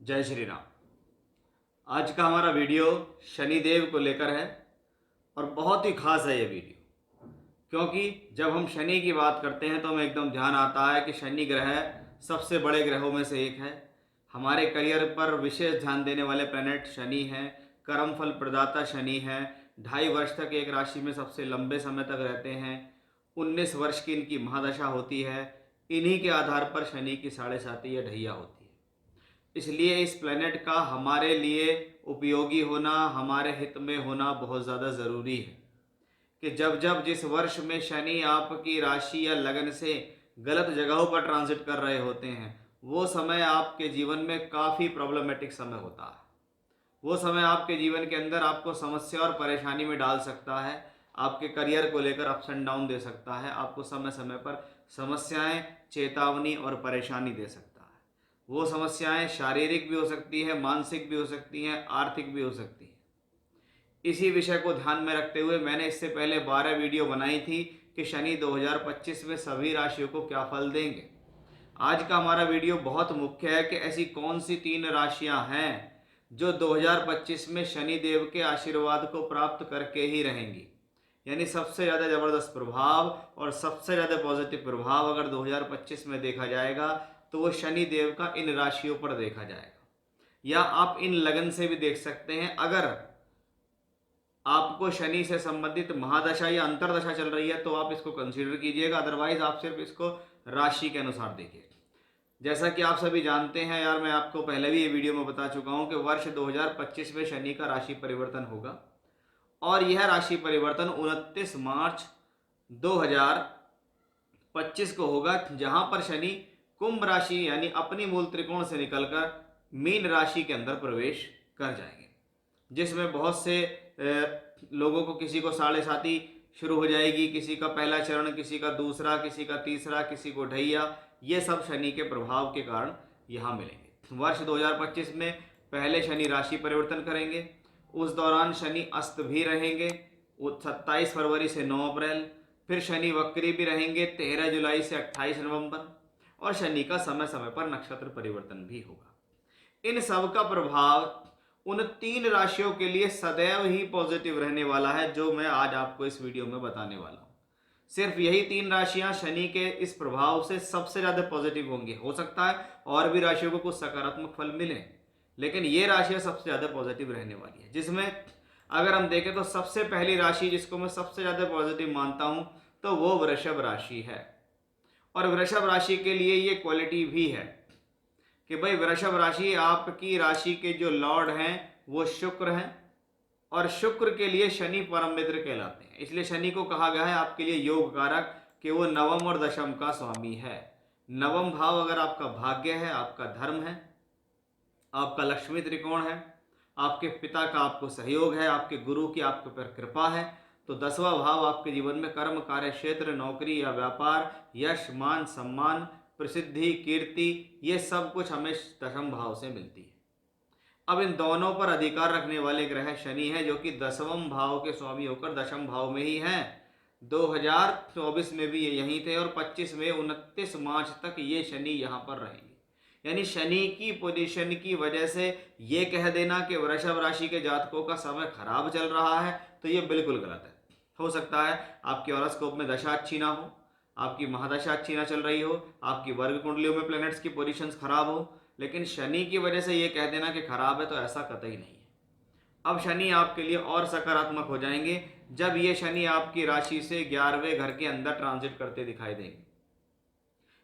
जय श्री राम। आज का हमारा वीडियो शनिदेव को लेकर है और बहुत ही खास है ये वीडियो, क्योंकि जब हम शनि की बात करते हैं तो हमें एकदम ध्यान आता है कि शनि ग्रह सबसे बड़े ग्रहों में से एक है। हमारे करियर पर विशेष ध्यान देने वाले प्लैनेट शनि हैं। कर्मफल प्रदाता शनि हैं। 2.5 वर्ष तक एक राशि में सबसे लंबे समय तक रहते हैं। 19 वर्ष की इनकी महादशा होती है। इन्हीं के आधार पर शनि की 7.5 या ढैया होती है। इसलिए इस प्लेनेट का हमारे लिए उपयोगी होना, हमारे हित में होना बहुत ज़्यादा ज़रूरी है कि जब जब जिस वर्ष में शनि आपकी राशि या लगन से गलत जगहों पर ट्रांजिट कर रहे होते हैं, वो समय आपके जीवन में काफ़ी प्रॉब्लमेटिक समय होता है। वो समय आपके जीवन के अंदर आपको समस्या और परेशानी में डाल सकता है। आपके करियर को लेकर अप्स एंड डाउन दे सकता है। आपको समय समय पर समस्याएं, चेतावनी और परेशानी दे सकता है। वो समस्याएं शारीरिक भी हो सकती है, मानसिक भी हो सकती हैं, आर्थिक भी हो सकती है। इसी विषय को ध्यान में रखते हुए मैंने इससे पहले 12 वीडियो बनाई थी कि शनि 2025 में सभी राशियों को क्या फल देंगे। आज का हमारा वीडियो बहुत मुख्य है कि ऐसी कौन सी 3 राशियां हैं जो 2025 में शनि देव के आशीर्वाद को प्राप्त करके ही रहेंगी। यानी सबसे ज़्यादा ज़बरदस्त प्रभाव और सबसे ज़्यादा पॉजिटिव प्रभाव अगर 2025 में देखा जाएगा तो वो शनि देव का इन राशियों पर देखा जाएगा, या आप इन लगन से भी देख सकते हैं। अगर आपको शनि से संबंधित महादशा या अंतरदशा चल रही है तो आप इसको कंसीडर कीजिएगा, अदरवाइज आप सिर्फ इसको राशि के अनुसार देखिए। जैसा कि आप सभी जानते हैं यार, मैं आपको पहले भी ये वीडियो में बता चुका हूं कि वर्ष 2025 में शनि का राशि परिवर्तन होगा और यह राशि परिवर्तन 29 मार्च 2025 को होगा, जहां पर शनि कुंभ राशि यानी अपनी मूल त्रिकोण से निकलकर मीन राशि के अंदर प्रवेश कर जाएंगे, जिसमें बहुत से लोगों को, किसी को 7.5 शुरू हो जाएगी, किसी का पहला चरण, किसी का दूसरा, किसी का तीसरा, किसी को ढैया। ये सब शनि के प्रभाव के कारण यहाँ मिलेंगे। वर्ष 2025 में पहले शनि राशि परिवर्तन करेंगे, उस दौरान शनि अस्त भी रहेंगे 27 फरवरी से 9 अप्रैल। फिर शनि वक्री भी रहेंगे 13 जुलाई से 28 नवंबर, और शनि का समय समय पर नक्षत्र परिवर्तन भी होगा। इन सब का प्रभाव उन 3 राशियों के लिए सदैव ही पॉजिटिव रहने वाला है, जो मैं आज आपको इस वीडियो में बताने वाला हूं। सिर्फ यही 3 राशियां शनि के इस प्रभाव से सबसे ज्यादा पॉजिटिव होंगी। हो सकता है और भी राशियों को कुछ सकारात्मक फल मिले, लेकिन ये राशियां सबसे ज्यादा पॉजिटिव रहने वाली है। जिसमें अगर हम देखें तो सबसे पहली राशि जिसको मैं सबसे ज्यादा पॉजिटिव मानता हूं तो वो वृषभ राशि है। और वृषभ राशि के लिए ये क्वालिटी भी है कि भाई वृषभ राशि, आपकी राशि के जो लॉर्ड हैं वो शुक्र हैं, और शुक्र के लिए शनि परम मित्र कहलाते हैं। इसलिए शनि को कहा गया है आपके लिए योग कारक, कि वो नवम और दशम का स्वामी है। नवम भाव अगर आपका भाग्य है, आपका धर्म है, आपका लक्ष्मी त्रिकोण है, आपके पिता का आपको सहयोग है, आपके गुरु की आपके पर कृपा है, तो 10वां भाव आपके जीवन में कर्म, कार्य क्षेत्र, नौकरी या व्यापार, यश, मान, सम्मान, प्रसिद्धि, कीर्ति, ये सब कुछ हमें दशम भाव से मिलती है। अब इन दोनों पर अधिकार रखने वाले ग्रह शनि है, जो कि 10वें भाव के स्वामी होकर दशम भाव में ही हैं। 2024 में भी ये यहीं थे और 25 में 29 मार्च तक ये शनि यहाँ पर रहेंगे। यानी शनि की पोजीशन की वजह से ये कह देना कि वृषभ राशि के जातकों का समय खराब चल रहा है, तो ये बिल्कुल गलत है। हो सकता है आपके हॉरोस्कोप में दशा अच्छी ना हो, आपकी महादशा अच्छी ना चल रही हो, आपकी वर्ग कुंडलियों में प्लैनेट्स की पोजीशंस खराब हो, लेकिन शनि की वजह से ये कह देना कि खराब है तो ऐसा कतई नहीं है। अब शनि आपके लिए और सकारात्मक हो जाएंगे जब ये शनि आपकी राशि से 11वें घर के अंदर ट्रांजिट करते दिखाई देंगे।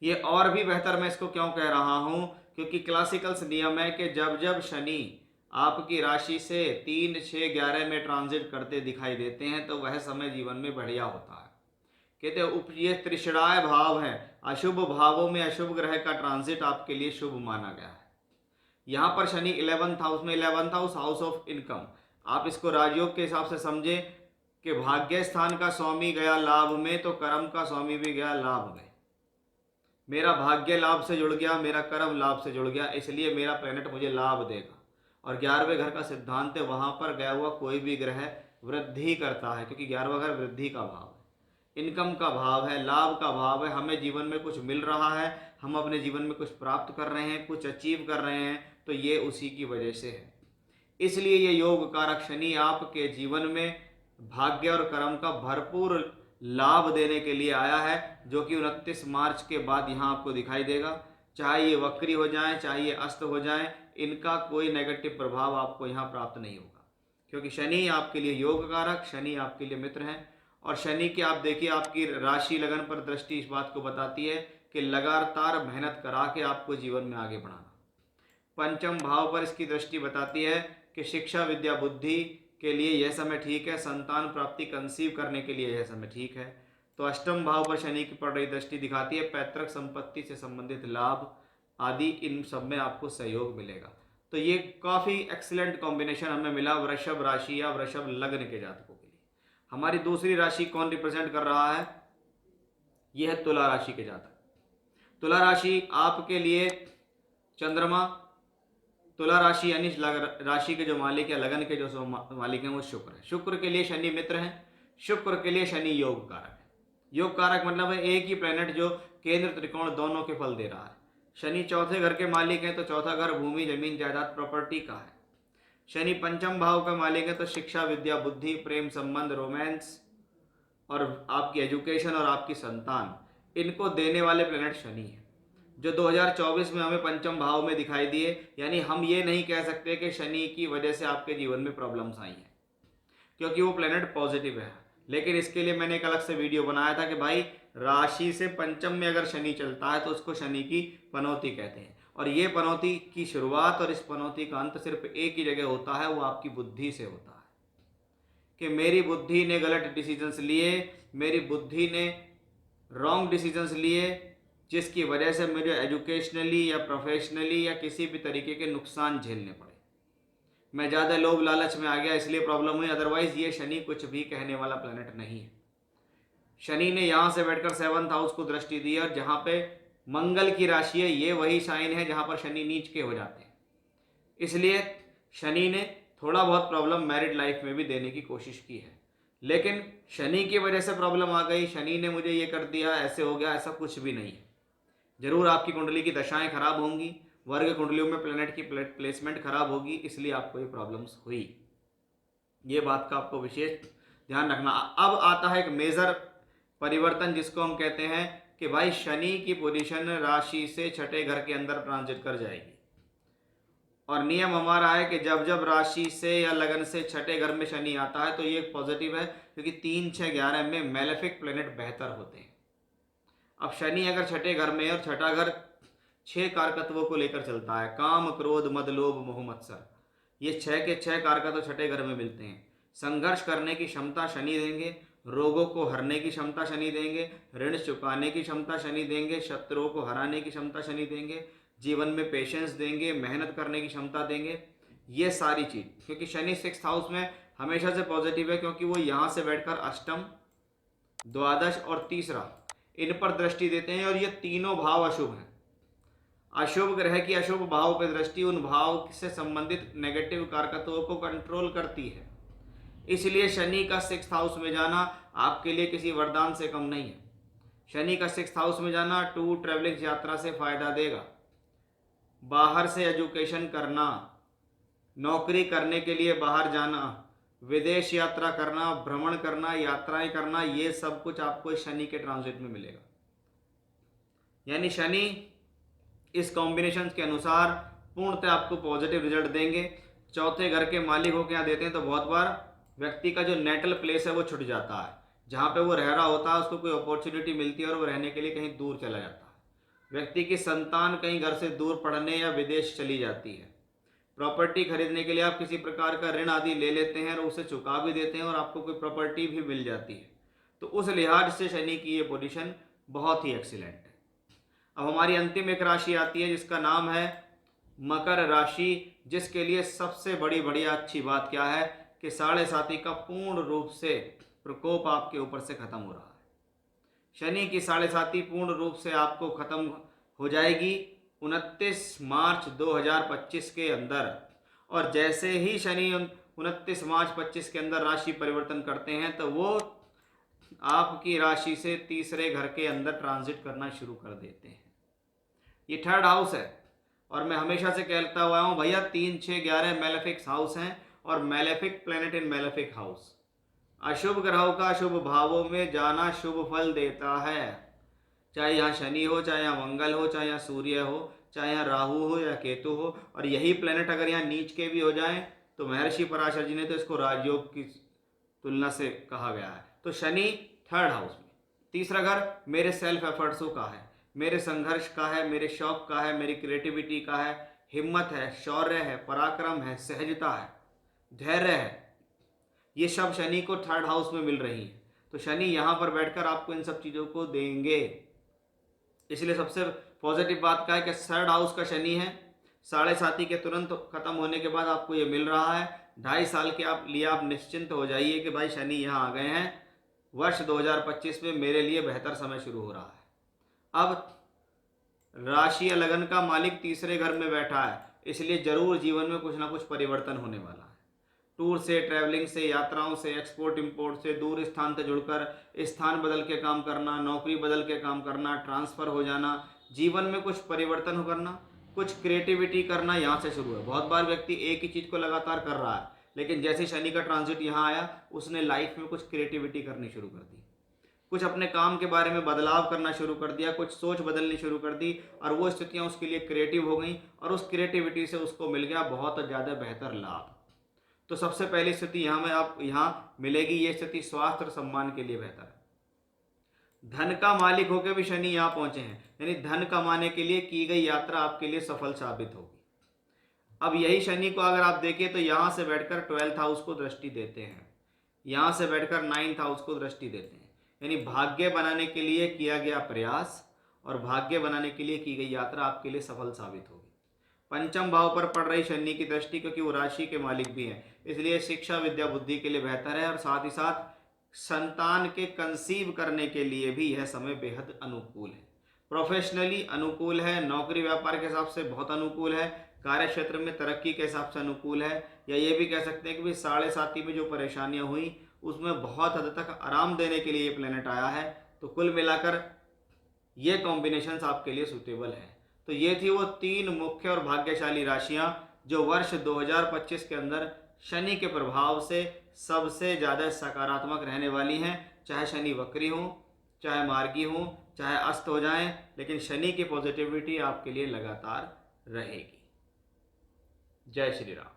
ये और भी बेहतर मैं इसको क्यों कह रहा हूं, क्योंकि क्लासिकल्स नियम है कि जब जब शनि आपकी राशि से 3, 6, 11 में ट्रांजिट करते दिखाई देते हैं तो वह समय जीवन में बढ़िया होता है। कहते हैं ये त्रिषणाय भाव है, अशुभ भावों में अशुभ ग्रह का ट्रांजिट आपके लिए शुभ माना गया है। यहाँ पर शनि 11th हाउस में, 11th हाउस ऑफ इनकम, आप इसको राजयोग के हिसाब से समझे कि भाग्य स्थान का स्वामी गया लाभ में तो कर्म का स्वामी भी गया लाभ में। मेरा भाग्य लाभ से जुड़ गया, मेरा कर्म लाभ से जुड़ गया, इसलिए मेरा प्लैनेट मुझे लाभ देगा। और 11वें घर का सिद्धांत है, वहां पर गया हुआ कोई भी ग्रह वृद्धि करता है, क्योंकि 11वां घर वृद्धि का भाव है, इनकम का भाव है, लाभ का भाव है। हमें जीवन में कुछ मिल रहा है हम अपने जीवन में कुछ प्राप्त कर रहे हैं, कुछ अचीव कर रहे हैं, तो ये उसी की वजह से है। इसलिए ये योग कारक शनि आपके जीवन में भाग्य और कर्म का भरपूर लाभ देने के लिए आया है, जो कि 29 मार्च के बाद यहाँ आपको दिखाई देगा। चाहे ये वक्री हो जाए, चाहे ये अस्त हो जाए, इनका कोई नेगेटिव प्रभाव आपको यहाँ प्राप्त नहीं होगा, क्योंकि शनि आपके लिए योग कारक, शनि आपके लिए मित्र हैं। और शनि की आप देखिए, आपकी राशि लगन पर दृष्टि इस बात को बताती है कि लगातार मेहनत करा के आपको जीवन में आगे बढ़ाना। पंचम भाव पर इसकी दृष्टि बताती है कि शिक्षा, विद्या, बुद्धि के लिए यह समय ठीक है, संतान प्राप्ति, कंसीव करने के लिए यह समय ठीक है। तो अष्टम भाव पर शनि की पड़ रही दृष्टि दिखाती है पैतृक संपत्ति से संबंधित लाभ आदि, इन सब में आपको सहयोग मिलेगा। तो ये काफ़ी एक्सीलेंट कॉम्बिनेशन हमें मिला वृषभ राशि या वृषभ लग्न के जातकों के लिए। हमारी दूसरी राशि कौन रिप्रेजेंट कर रहा है? यह है तुला राशि के जातक। तुला राशि आपके लिए चंद्रमा, तुला राशि यानी राशि के जो मालिक है, लगन के जो मालिक हैं वो शुक्र है। शुक्र के लिए शनि मित्र हैं, शुक्र के लिए शनि योग कारक है। योग कारक मतलब है एक ही प्लेनेट जो केंद्र त्रिकोण दोनों के फल दे रहा है। शनि चौथे घर के मालिक हैं, तो चौथा घर भूमि, जमीन, जायदाद, प्रॉपर्टी का है। शनि पंचम भाव का मालिक है, तो शिक्षा, विद्या, बुद्धि, प्रेम संबंध, रोमांस और आपकी एजुकेशन और आपकी संतान, इनको देने वाले प्लेनेट शनि है, जो 2024 में हमें पंचम भाव में दिखाई दिए। यानी हम ये नहीं कह सकते कि शनि की वजह से आपके जीवन में प्रॉब्लम्स आई हैं, क्योंकि वो प्लेनेट पॉजिटिव है। लेकिन इसके लिए मैंने एक अलग से वीडियो बनाया था कि भाई राशि से पंचम में अगर शनि चलता है तो उसको शनि की पनौती कहते हैं, और ये पनौती की शुरुआत और इस पनौती का अंत सिर्फ एक ही जगह होता है, वो आपकी बुद्धि से होता है। कि मेरी बुद्धि ने गलत डिसीजंस लिए, मेरी बुद्धि ने रॉन्ग डिसीजंस लिए, जिसकी वजह से मुझे एजुकेशनली या प्रोफेशनली या किसी भी तरीके के नुकसान झेलने पड़े। मैं ज़्यादा लोभ लालच में आ गया, इसलिए प्रॉब्लम हुई। अदरवाइज ये शनि कुछ भी कहने वाला प्लेनेट नहीं है। शनि ने यहाँ से बैठकर 7th हाउस को दृष्टि दी, और जहाँ पे मंगल की राशि है, ये वही साइन है जहाँ पर शनि नीच के हो जाते हैं। इसलिए शनि ने थोड़ा बहुत प्रॉब्लम मैरिड लाइफ में भी देने की कोशिश की है, लेकिन शनि की वजह से प्रॉब्लम आ गई, शनि ने मुझे ये कर दिया, ऐसे हो गया, ऐसा कुछ भी नहीं है। जरूर आपकी कुंडली की दशाएं खराब होंगी, वर्ग कुंडलियों में प्लेनेट की प्लेसमेंट खराब होगी, इसलिए आपको ये प्रॉब्लम्स हुई। ये बात का आपको विशेष ध्यान रखना। अब आता है एक मेजर परिवर्तन, जिसको हम कहते हैं कि भाई शनि की पोजीशन राशि से छठे घर के अंदर ट्रांजिट कर जाएगी। और नियम हमारा है कि जब जब राशि से या लगन से छठे घर में शनि आता है तो ये पॉजिटिव है, क्योंकि 3, 6, 11 में मेलेफिक प्लेनेट बेहतर होते हैं। अब शनि अगर छठे घर में है, और छठा घर 6 कारकत्वों को लेकर चलता है, काम, क्रोध, मद, लोभ, मोह, मत्सर, ये 6 के 6 कारकत्व छठे घर में मिलते हैं। संघर्ष करने की क्षमता शनि देंगे, रोगों को हरने की क्षमता शनि देंगे, ऋण चुकाने की क्षमता शनि देंगे, शत्रुओं को हराने की क्षमता शनि देंगे, जीवन में पेशेंस देंगे, मेहनत करने की क्षमता देंगे। ये सारी चीज़, क्योंकि शनि 6th हाउस में हमेशा से पॉजिटिव है, क्योंकि वो यहाँ से बैठकर अष्टम, द्वादश और तीसरा इन पर दृष्टि देते हैं, और ये तीनों भाव अशुभ हैं। अशुभ ग्रह की अशुभ भाव पर दृष्टि उन भाव से संबंधित नेगेटिव कारकत्वों को कंट्रोल करती है। इसलिए शनि का 6th हाउस में जाना आपके लिए किसी वरदान से कम नहीं है। शनि का 6th हाउस में जाना टूर, ट्रैवलिंग, यात्रा से फायदा देगा। बाहर से एजुकेशन करना, नौकरी करने के लिए बाहर जाना, विदेश यात्रा करना, भ्रमण करना, यात्राएं करना, ये सब कुछ आपको इस शनि के ट्रांजिट में मिलेगा। यानी शनि इस कॉम्बिनेशन के अनुसार पूर्णतः आपको पॉजिटिव रिजल्ट देंगे। चौथे घर के मालिक होकर यहाँ देते हैं, तो बहुत बार व्यक्ति का जो नेटल प्लेस है वो छुट जाता है, जहाँ पे वो रह रहा होता है उसको कोई अपॉर्चुनिटी मिलती है और वो रहने के लिए कहीं दूर चला जाता है। व्यक्ति की संतान कहीं घर से दूर पढ़ने या विदेश चली जाती है। प्रॉपर्टी खरीदने के लिए आप किसी प्रकार का ऋण आदि ले लेते हैं और उसे चुका भी देते हैं, और आपको कोई प्रॉपर्टी भी मिल जाती है। तो उस लिहाज से शनि की ये पोजीशन बहुत ही एक्सीलेंट है। अब हमारी अंतिम एक राशि आती है जिसका नाम है मकर राशि, जिसके लिए सबसे बढ़िया अच्छी बात क्या है कि 7.5 का पूर्ण रूप से प्रकोप आपके ऊपर से खत्म हो रहा है। शनि की 7.5 पूर्ण रूप से आपको खत्म हो जाएगी 29 मार्च 2025 के अंदर। और जैसे ही शनि 29 मार्च 25 के अंदर राशि परिवर्तन करते हैं तो वो आपकी राशि से तीसरे घर के अंदर ट्रांजिट करना शुरू कर देते हैं। ये थर्ड हाउस है। और मैं हमेशा से कहता हुआ हूँ भैया 3, 6, 11 मेलेफिक हाउस हैं और malefic planet in malefic house. अशुभ ग्रहों का शुभ भावों में जाना शुभ फल देता है। चाहे यहाँ शनि हो, चाहे यहाँ मंगल हो, चाहे यहाँ सूर्य हो, चाहे यहाँ राहु हो या केतु हो। और यही प्लेनेट अगर यहाँ नीच के भी हो जाएं तो महर्षि पराशर जी ने तो इसको राजयोग की तुलना से कहा गया है। तो शनि थर्ड हाउस में, तीसरा घर मेरे सेल्फ एफर्ट्सों का है, मेरे संघर्ष का है, मेरे शौक का है, मेरी क्रिएटिविटी का है, हिम्मत है, शौर्य है, पराक्रम है, सहजता है, धैर्य है। ये सब शनि को थर्ड हाउस में मिल रही है। तो शनि यहाँ पर बैठकर आपको इन सब चीज़ों को देंगे। इसलिए सबसे पॉजिटिव बात क्या है कि थर्ड हाउस का शनि है, 7.5 के तुरंत खत्म होने के बाद आपको ये मिल रहा है। 2.5 साल के लिए आप निश्चिंत हो जाइए कि भाई शनि यहाँ आ गए हैं। वर्ष 2025 में मेरे लिए बेहतर समय शुरू हो रहा है। अब राशि या लगन का मालिक तीसरे घर में बैठा है, इसलिए जरूर जीवन में कुछ ना कुछ परिवर्तन होने वाला है। टूर से, ट्रैवलिंग से, यात्राओं से, एक्सपोर्ट इंपोर्ट से, दूर स्थान से जुड़कर स्थान बदल के काम करना, नौकरी बदल के काम करना, ट्रांसफ़र हो जाना, जीवन में कुछ परिवर्तन करना, कुछ क्रिएटिविटी करना यहाँ से शुरू है। बहुत बार व्यक्ति एक ही चीज़ को लगातार कर रहा है, लेकिन जैसे शनि का ट्रांजिट यहाँ आया उसने लाइफ में कुछ क्रिएटिविटी करनी शुरू कर दी, कुछ अपने काम के बारे में बदलाव करना शुरू कर दिया, कुछ सोच बदलनी शुरू कर दी और वो स्थितियाँ उसके लिए क्रिएटिव हो गई और उस क्रिएटिविटी से उसको मिल गया बहुत ज़्यादा बेहतर लाभ। तो सबसे पहली स्थिति यहाँ में आप यहाँ मिलेगी, ये स्थिति स्वास्थ्य और सम्मान के लिए बेहतर है। धन का मालिक होकर भी शनि यहाँ पहुंचे हैं, यानी धन कमाने के लिए की गई यात्रा आपके लिए सफल साबित होगी। अब यही शनि को अगर आप देखें तो यहाँ से बैठकर 12th हाउस को दृष्टि देते हैं, यहाँ से बैठकर 9th हाउस को दृष्टि देते हैं, यानी भाग्य बनाने के लिए किया गया प्रयास और भाग्य बनाने के लिए की गई यात्रा आपके लिए सफल साबित होगी। पंचम भाव पर पड़ रही शनि की दृष्टि, क्योंकि वो राशि के मालिक भी हैं, इसलिए शिक्षा, विद्या, बुद्धि के लिए बेहतर है और साथ ही साथ संतान के कंसीव करने के लिए भी यह समय बेहद अनुकूल है। प्रोफेशनली अनुकूल है, नौकरी व्यापार के हिसाब से बहुत अनुकूल है, कार्य क्षेत्र में तरक्की के हिसाब से अनुकूल है, या ये भी कह सकते हैं कि 7.5 में जो परेशानियां हुई उसमें बहुत हद तक आराम देने के लिए ये प्लेनेट आया है। तो कुल मिलाकर ये कॉम्बिनेशंस आपके लिए सूटेबल है। तो ये थी वो 3 मुख्य और भाग्यशाली राशियां जो वर्ष 2025 के अंदर शनि के प्रभाव से सबसे ज़्यादा सकारात्मक रहने वाली हैं। चाहे शनि वक्री हो, चाहे मार्गी हो, चाहे अस्त हो जाएं, लेकिन शनि की पॉजिटिविटी आपके लिए लगातार रहेगी। जय श्री राम।